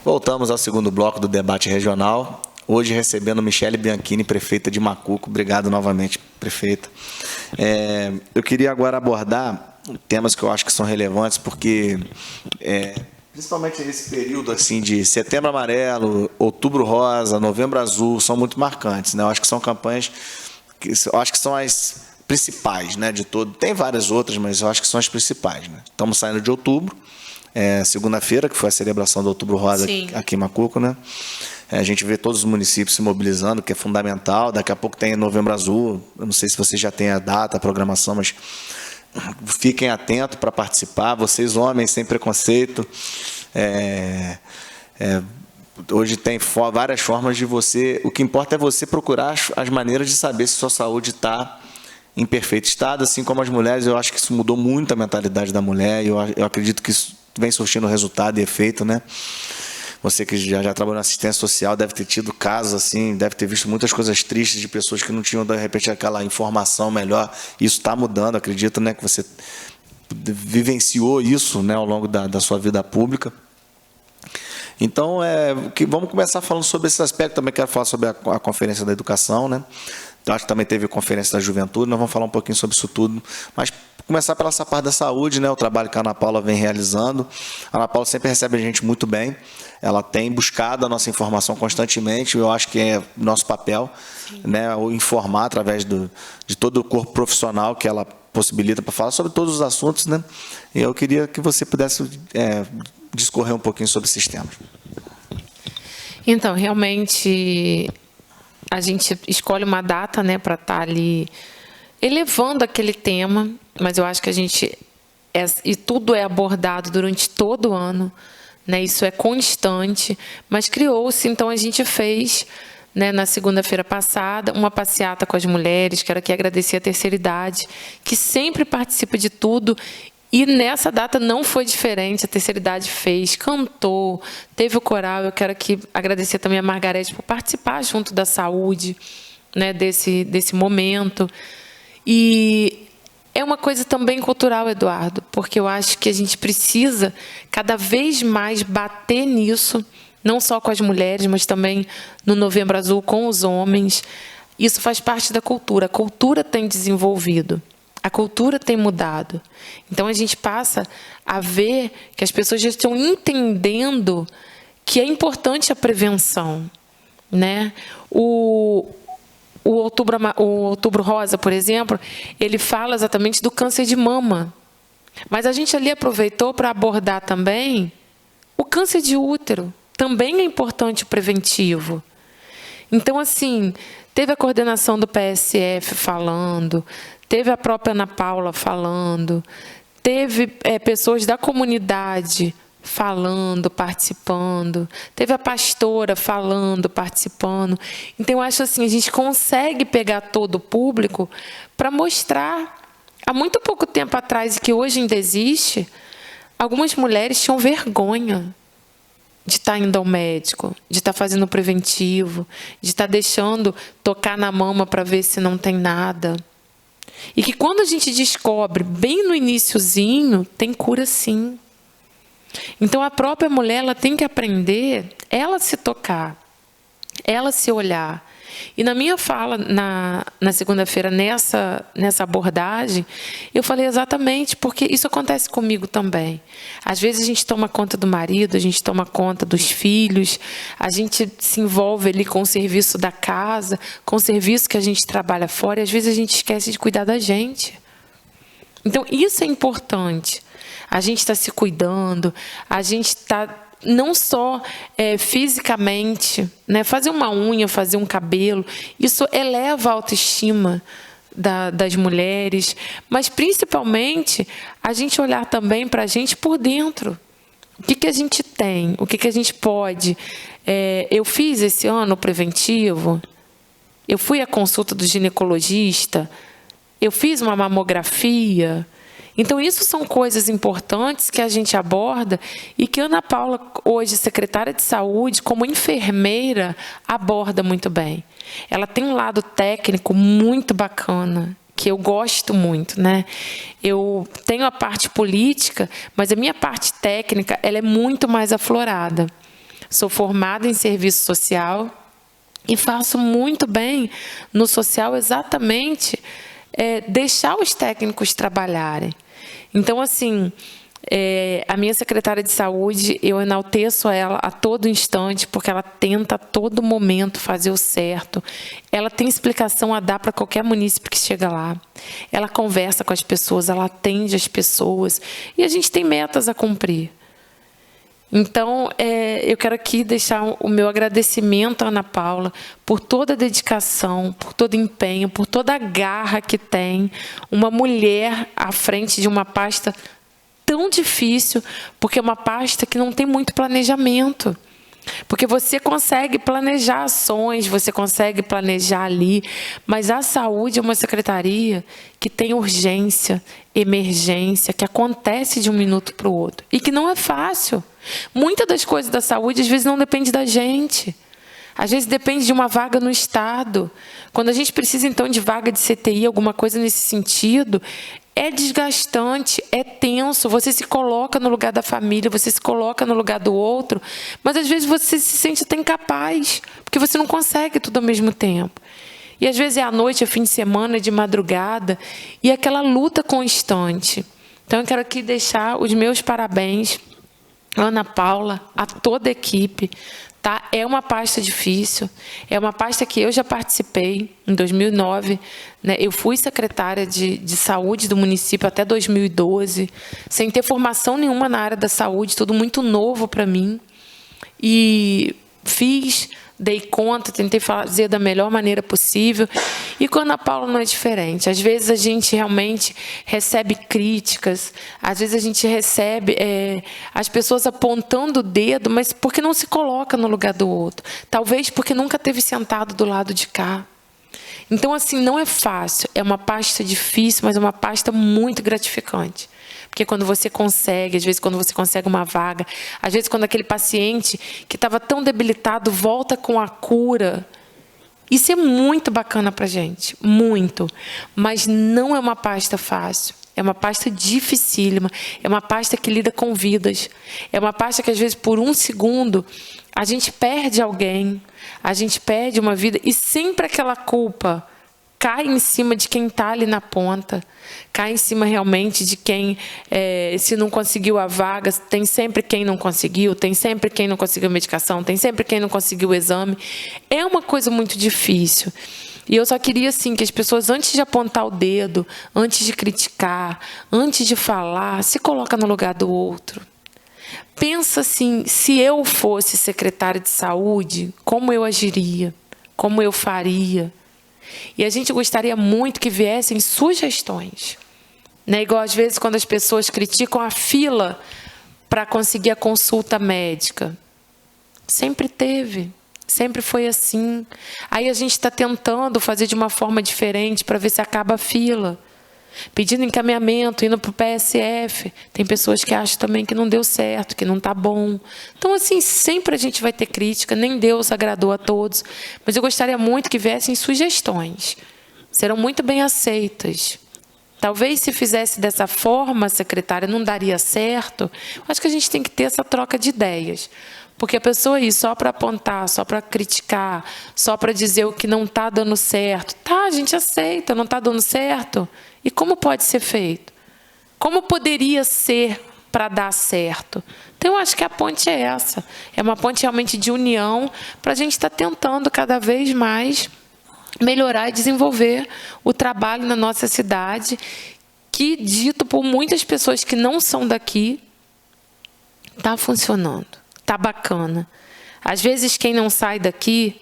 Voltamos ao segundo bloco do debate regional. Hoje recebendo Michele Bianchini, prefeita de Macuco. Obrigado novamente, prefeita. Eu queria agora abordar temas que eu acho que são relevantes, porque principalmente nesse período assim, de Setembro Amarelo, Outubro Rosa, Novembro Azul, são muito marcantes, né? Eu acho que são campanhas que eu acho que são as principais, né, de todo. Tem várias outras, mas eu acho que são as principais, né? Estamos saindo de outubro, segunda-feira, que foi a celebração do Outubro Rosa aqui em Macuco, né? A gente vê todos os municípios se mobilizando, que é fundamental. Daqui a pouco tem Novembro Azul. Eu não sei se você já tem a data, a programação, mas fiquem atentos para participar. Vocês, homens, sem preconceito. Hoje tem várias formas de você... O que importa é você procurar as maneiras de saber se sua saúde está em perfeito estado, assim como as mulheres. Eu acho que isso mudou muito a mentalidade da mulher, e eu acredito que isso vem surtindo resultado e efeito, né? Você que já trabalhou na assistência social deve ter tido casos assim, deve ter visto muitas coisas tristes de pessoas que não tinham, de repente, aquela informação melhor. Isso está mudando, acredito, né, que você vivenciou isso, né, ao longo da sua vida pública. Então, vamos começar falando sobre esse aspecto. Também quero falar sobre a Conferência da Educação, né? Eu acho que também teve a Conferência da Juventude, nós vamos falar um pouquinho sobre isso tudo. Mas começar pela essa parte da saúde, né? O trabalho que a Ana Paula vem realizando. A Ana Paula sempre recebe a gente muito bem. Ela tem buscado a nossa informação constantemente. Eu acho que é nosso papel, né, informar através de todo o corpo profissional que ela possibilita para falar sobre todos os assuntos, né? E eu queria que você pudesse discorrer um pouquinho sobre esses temas. Então, realmente, a gente escolhe uma data, né, para estar ali elevando aquele tema, mas eu acho que e tudo é abordado durante todo o ano, né, isso é constante, mas criou-se, então a gente fez, né, na segunda-feira passada, uma passeata com as mulheres. Quero aqui agradecer a Terceira Idade, que sempre participa de tudo. E nessa data não foi diferente, a Terceira Idade fez, cantou, teve o coral. Eu quero aqui agradecer também a Margarete por participar junto da saúde, né, desse momento. E é uma coisa também cultural, Eduardo, porque eu acho que a gente precisa cada vez mais bater nisso, não só com as mulheres, mas também no Novembro Azul com os homens. Isso faz parte da cultura. A cultura tem desenvolvido. A cultura tem mudado. Então, a gente passa a ver que as pessoas já estão entendendo que é importante a prevenção, né? O Outubro Rosa, por exemplo, ele fala exatamente do câncer de mama. Mas a gente ali aproveitou para abordar também o câncer de útero. Também é importante o preventivo. Então, assim, teve a coordenação do PSF falando, teve a própria Ana Paula falando, teve pessoas da comunidade falando, participando, teve a pastora falando, participando. Então, eu acho assim, a gente consegue pegar todo o público para mostrar. Há muito pouco tempo atrás, e que hoje ainda existe, algumas mulheres tinham vergonha de estar indo ao médico, de estar fazendo preventivo, de estar deixando tocar na mama para ver se não tem nada. E que quando a gente descobre, bem no iniciozinho, tem cura sim. Então, a própria mulher, ela tem que aprender, ela se tocar, ela se olhar. E na minha fala, na segunda-feira, nessa abordagem, eu falei exatamente, porque isso acontece comigo também. Às vezes a gente toma conta do marido, a gente toma conta dos filhos, a gente se envolve ali com o serviço da casa, com o serviço que a gente trabalha fora, e às vezes a gente esquece de cuidar da gente. Então, isso é importante. A gente está se cuidando, a gente está não só fisicamente, né, fazer uma unha, fazer um cabelo, isso eleva a autoestima das mulheres, mas principalmente a gente olhar também para a gente por dentro. O que a gente tem, o que a gente pode. Eu fiz esse ano o preventivo, eu fui à consulta do ginecologista, eu fiz uma mamografia. Então, isso são coisas importantes que a gente aborda e que a Ana Paula, hoje secretária de Saúde, como enfermeira, aborda muito bem. Ela tem um lado técnico muito bacana, que eu gosto muito, né? Eu tenho a parte política, mas a minha parte técnica ela é muito mais aflorada. Sou formada em serviço social e faço muito bem no social exatamente deixar os técnicos trabalharem. Então, assim, a minha secretária de saúde, eu enalteço ela a todo instante, porque ela tenta a todo momento fazer o certo. Ela tem explicação a dar para qualquer munícipe que chega lá. Ela conversa com as pessoas, ela atende as pessoas. E a gente tem metas a cumprir. Então, eu quero aqui deixar o meu agradecimento à Ana Paula por toda a dedicação, por todo o empenho, por toda a garra que tem uma mulher à frente de uma pasta tão difícil, porque é uma pasta que não tem muito planejamento. Porque você consegue planejar ações, você consegue planejar ali, mas a saúde é uma secretaria que tem urgência, emergência, que acontece de um minuto para o outro. E que não é fácil. Muitas das coisas da saúde, às vezes, não depende da gente. Às vezes depende de uma vaga no Estado. Quando a gente precisa, então, de vaga de CTI, alguma coisa nesse sentido, é desgastante, é tenso, você se coloca no lugar da família, você se coloca no lugar do outro, mas às vezes você se sente até incapaz, porque você não consegue tudo ao mesmo tempo. E às vezes é à noite, é fim de semana, é de madrugada, e aquela luta constante. Então eu quero aqui deixar os meus parabéns, Ana Paula, a toda a equipe. Tá? É uma pasta difícil, é uma pasta que eu já participei em 2009, né? Eu fui secretária de saúde do município até 2012, sem ter formação nenhuma na área da saúde, tudo muito novo para mim. E fiz, dei conta, tentei fazer da melhor maneira possível. E com a Ana Paula não é diferente. Às vezes a gente realmente recebe críticas, às vezes a gente recebe as pessoas apontando o dedo, mas porque não se coloca no lugar do outro. Talvez porque nunca teve sentado do lado de cá. Então, assim, não é fácil. É uma pasta difícil, mas é uma pasta muito gratificante. Porque quando você consegue, às vezes quando você consegue uma vaga, às vezes quando aquele paciente que estava tão debilitado volta com a cura, isso é muito bacana para a gente, muito. Mas não é uma pasta fácil, é uma pasta dificílima, é uma pasta que lida com vidas, é uma pasta que às vezes por um segundo a gente perde alguém, a gente perde uma vida e sempre aquela culpa cai em cima de quem está ali na ponta, cai em cima realmente de quem, se não conseguiu a vaga, tem sempre quem não conseguiu, tem sempre quem não conseguiu a medicação, tem sempre quem não conseguiu o exame. É uma coisa muito difícil. E eu só queria, assim, que as pessoas, antes de apontar o dedo, antes de criticar, antes de falar, se coloca no lugar do outro. Pensa assim, se eu fosse secretária de saúde, como eu agiria, como eu faria. E a gente gostaria muito que viessem sugestões. Né? Igual às vezes quando as pessoas criticam a fila para conseguir a consulta médica. Sempre teve, sempre foi assim. Aí a gente está tentando fazer de uma forma diferente para ver se acaba a fila. Pedindo encaminhamento, indo para o PSF. Tem pessoas que acham também que não deu certo, que não está bom. Então, assim, sempre a gente vai ter crítica, nem Deus agradou a todos. Mas eu gostaria muito que viessem sugestões. Serão muito bem aceitas. Talvez se fizesse dessa forma, secretária, não daria certo. Acho que a gente tem que ter essa troca de ideias. Porque a pessoa ir só para apontar, só para criticar, só para dizer o que não está dando certo. Tá, a gente aceita, não está dando certo. E como pode ser feito? Como poderia ser para dar certo? Então, eu acho que a ponte é essa. É uma ponte realmente de união para a gente estar tentando cada vez mais melhorar e desenvolver o trabalho na nossa cidade, que, dito por muitas pessoas que não são daqui, está funcionando, está bacana. Às vezes, quem não sai daqui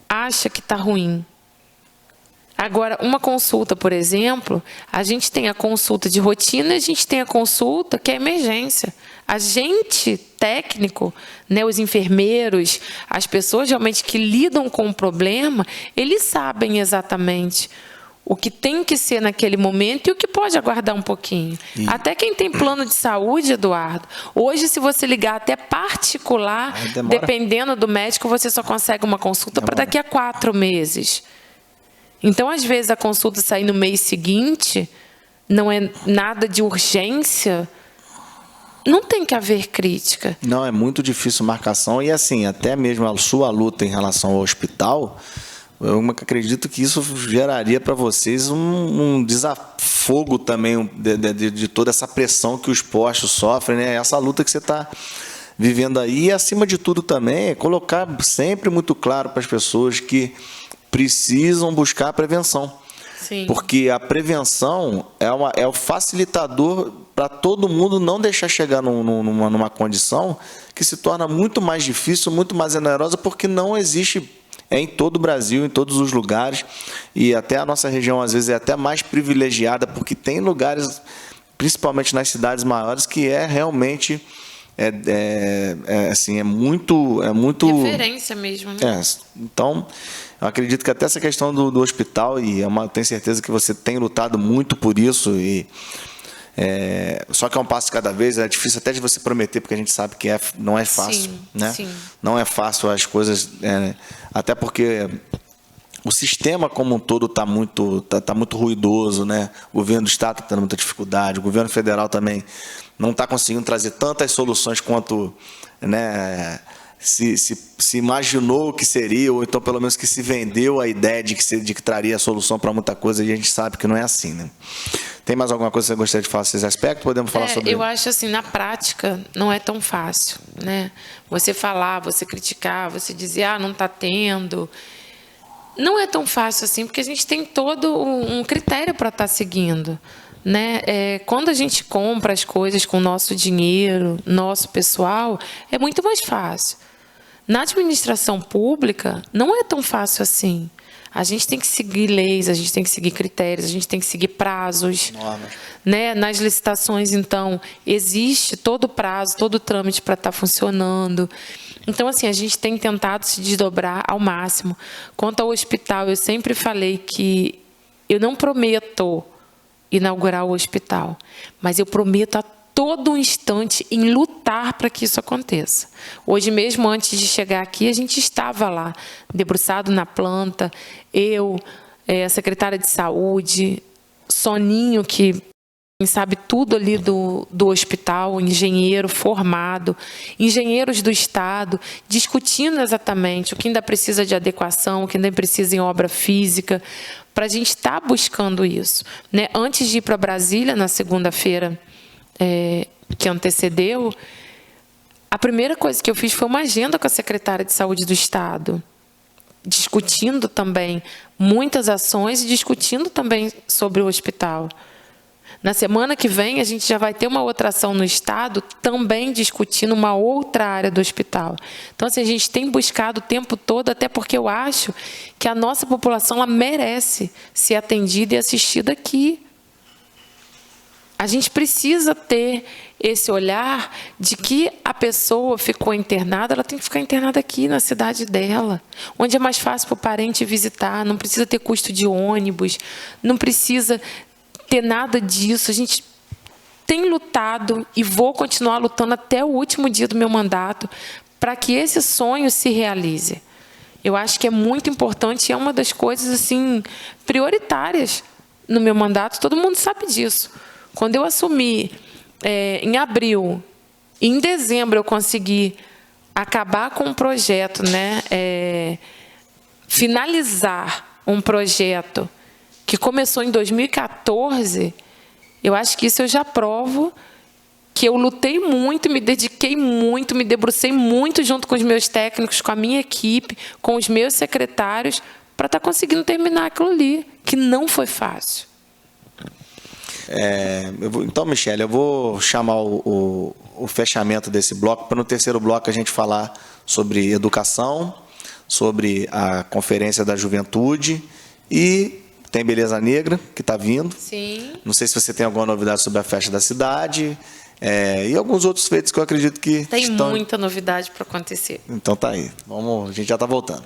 acha que está ruim. Agora, uma consulta, por exemplo, a gente tem a consulta de rotina e a gente tem a consulta que é emergência. A gente, técnico, né, os enfermeiros, as pessoas realmente que lidam com o problema, eles sabem exatamente o que tem que ser naquele momento e o que pode aguardar um pouquinho. Até quem tem plano de saúde, Eduardo, hoje, se você ligar até particular, dependendo do médico, você só consegue uma consulta para daqui a 4 meses. Então, às vezes, a consulta sair no mês seguinte, não é nada de urgência, não tem que haver crítica. Não, é muito difícil marcação e assim, até mesmo a sua luta em relação ao hospital, eu acredito que isso geraria para vocês um desafogo também de toda essa pressão que os postos sofrem, né? Essa luta que você está vivendo aí e, acima de tudo, também é colocar sempre muito claro para as pessoas que precisam buscar a prevenção. Sim. Porque a prevenção é o facilitador para todo mundo não deixar chegar numa condição que se torna muito mais difícil, muito mais onerosa, porque não existe em todo o Brasil, em todos os lugares, e até a nossa região às vezes é até mais privilegiada, porque tem lugares, principalmente nas cidades maiores, que é realmente assim, é muito referência mesmo, né? Então, eu acredito que até essa questão do hospital, e tenho certeza que você tem lutado muito por isso, só que é um passo de cada vez, é difícil até de você prometer, porque a gente sabe que não é fácil. Sim, né? sim. Não é fácil as coisas, até porque o sistema como um todo está muito ruidoso, né? O governo do Estado está tendo muita dificuldade, o governo federal também não está conseguindo trazer tantas soluções quanto, né, se imaginou que seria, ou então pelo menos que se vendeu a ideia de que traria a solução para muita coisa, e a gente sabe que não é assim, né? Tem mais alguma coisa que você gostaria de falar sobre esse aspecto? Podemos falar sobre eu acho assim, na prática, não é tão fácil, né? Você falar, você criticar, você dizer, não está tendo. Não é tão fácil assim, porque a gente tem todo um critério para estar seguindo, né? Quando a gente compra as coisas com o nosso dinheiro, nosso pessoal, é muito mais fácil. Na administração pública, não é tão fácil assim. A gente tem que seguir leis, a gente tem que seguir critérios, a gente tem que seguir prazos. Né? Nas licitações, então, existe todo o prazo, todo o trâmite para estar funcionando. Então, assim, a gente tem tentado se desdobrar ao máximo. Quanto ao hospital, eu sempre falei que eu não prometo inaugurar o hospital, mas eu prometo a todo instante em lutar para que isso aconteça. Hoje mesmo, antes de chegar aqui, a gente estava lá, debruçado na planta, eu, a secretária de saúde, Soninho, que sabe tudo ali do hospital, engenheiro formado, engenheiros do Estado, discutindo exatamente o que ainda precisa de adequação, o que ainda precisa em obra física, para a gente estar buscando isso. Né? Antes de ir para Brasília, na segunda-feira que antecedeu, a primeira coisa que eu fiz foi uma agenda com a secretária de Saúde do Estado, discutindo também muitas ações e discutindo também sobre o hospital. Na semana que vem, a gente já vai ter uma outra ação no Estado, também discutindo uma outra área do hospital. Então, assim, a gente tem buscado o tempo todo, até porque eu acho que a nossa população ela merece ser atendida e assistida aqui. A gente precisa ter esse olhar de que a pessoa ficou internada, ela tem que ficar internada aqui na cidade dela, onde é mais fácil para o parente visitar, não precisa ter custo de ônibus, não precisa ter nada disso. A gente tem lutado e vou continuar lutando até o último dia do meu mandato para que esse sonho se realize. Eu acho que é muito importante e é uma das coisas assim prioritárias no meu mandato, todo mundo sabe disso. Quando eu assumi em abril, em dezembro eu consegui acabar com um projeto, né, finalizar um projeto que começou em 2014, eu acho que isso eu já provo que eu lutei muito, me dediquei muito, me debrucei muito junto com os meus técnicos, com a minha equipe, com os meus secretários, para estar conseguindo terminar aquilo ali, que não foi fácil. Então, Michele, eu vou chamar o fechamento desse bloco, para no terceiro bloco a gente falar sobre educação, sobre a Conferência da Juventude e tem Beleza Negra, que está vindo. Sim. Não sei se você tem alguma novidade sobre a festa da cidade e alguns outros feitos que eu acredito que tem muita novidade para acontecer. Então tá aí. A gente já está voltando.